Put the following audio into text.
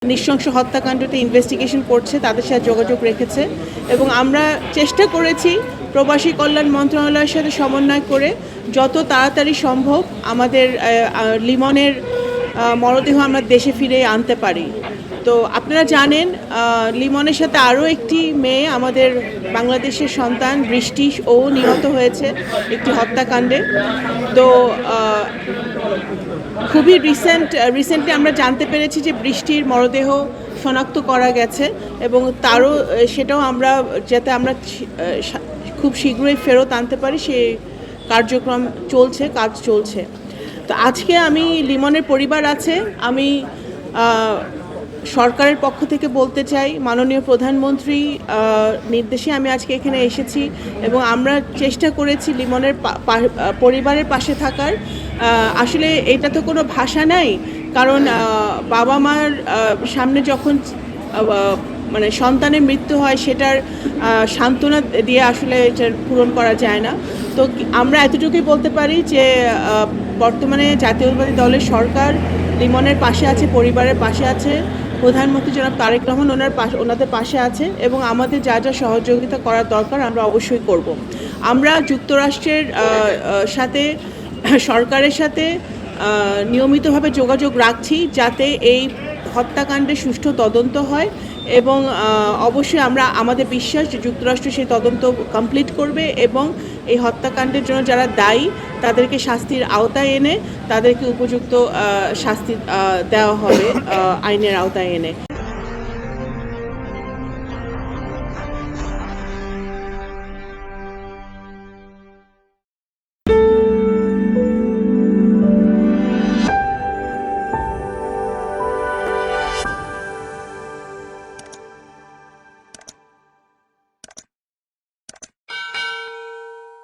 নৃশংস হত্যাকাণ্ডতে ইনভেস্টিগেশন করছে, তাদের সাথে যোগাযোগ রেখেছে এবং আমরা চেষ্টা করেছি প্রবাসী কল্যাণ মন্ত্রণালয়ের সাথে সমন্বয় করে যত তাড়াতাড়ি সম্ভব আমাদের লিমনের মরদেহ আমরা দেশে ফিরে আনতে পারি। তো আপনারা জানেন লিমনের সাথে আরও একটি মেয়ে আমাদের বাংলাদেশের সন্তান বৃষ্টি ও নিহত হয়েছে একটি হত্যাকাণ্ডে। তো খুবই রিসেন্টলি আমরা জানতে পেরেছি যে বৃষ্টির মরদেহ শনাক্ত করা গেছে এবং তারও সেটাও আমরা যাতে আমরা খুব শীঘ্রই ফেরত আনতে পারি সেই কাজ চলছে। তো আজকে আমি লিমনের পরিবার আছে, আমি সরকারের পক্ষ থেকে বলতে চাই মাননীয় প্রধানমন্ত্রী নির্দেশে আমি আজকে এখানে এসেছি এবং আমরা চেষ্টা করেছি লিমনের পরিবারের পাশে থাকার। আসলে এটা তো কোনো ভাষা নাই, কারণ বাবা মার সামনে যখন মানে সন্তানের মৃত্যু হয় সেটার সান্ত্বনা দিয়ে আসলে এটা পূরণ করা যায় না। তো আমরা এতটুকুই বলতে পারি যে বর্তমানে জাতীয়তাবাদী দলের সরকার লিমনের পাশে আছে, পরিবারের পাশে আছে, প্রধানমন্ত্রী জনাব তারেক রহমান ওনাদের পাশে আছে এবং আমাদের যা যা সহযোগিতা করার দরকার আমরা অবশ্যই করব। আমরা যুক্তরাষ্ট্রের সাথে সরকারের সাথে নিয়মিতভাবে যোগাযোগ রাখছি যাতে এই হত্যাকাণ্ডের সুষ্ঠু তদন্ত হয় এবং অবশ্যই আমাদের বিশ্বাস যে যুক্তরাষ্ট্র সেই তদন্ত কমপ্লিট করবে এবং এই হত্যাকাণ্ডের জন্য যারা দায়ী তাদেরকে শাস্তির আওতায় এনে তাদেরকে উপযুক্ত শাস্তি দেওয়া হবে আইনের আওতায় এনে।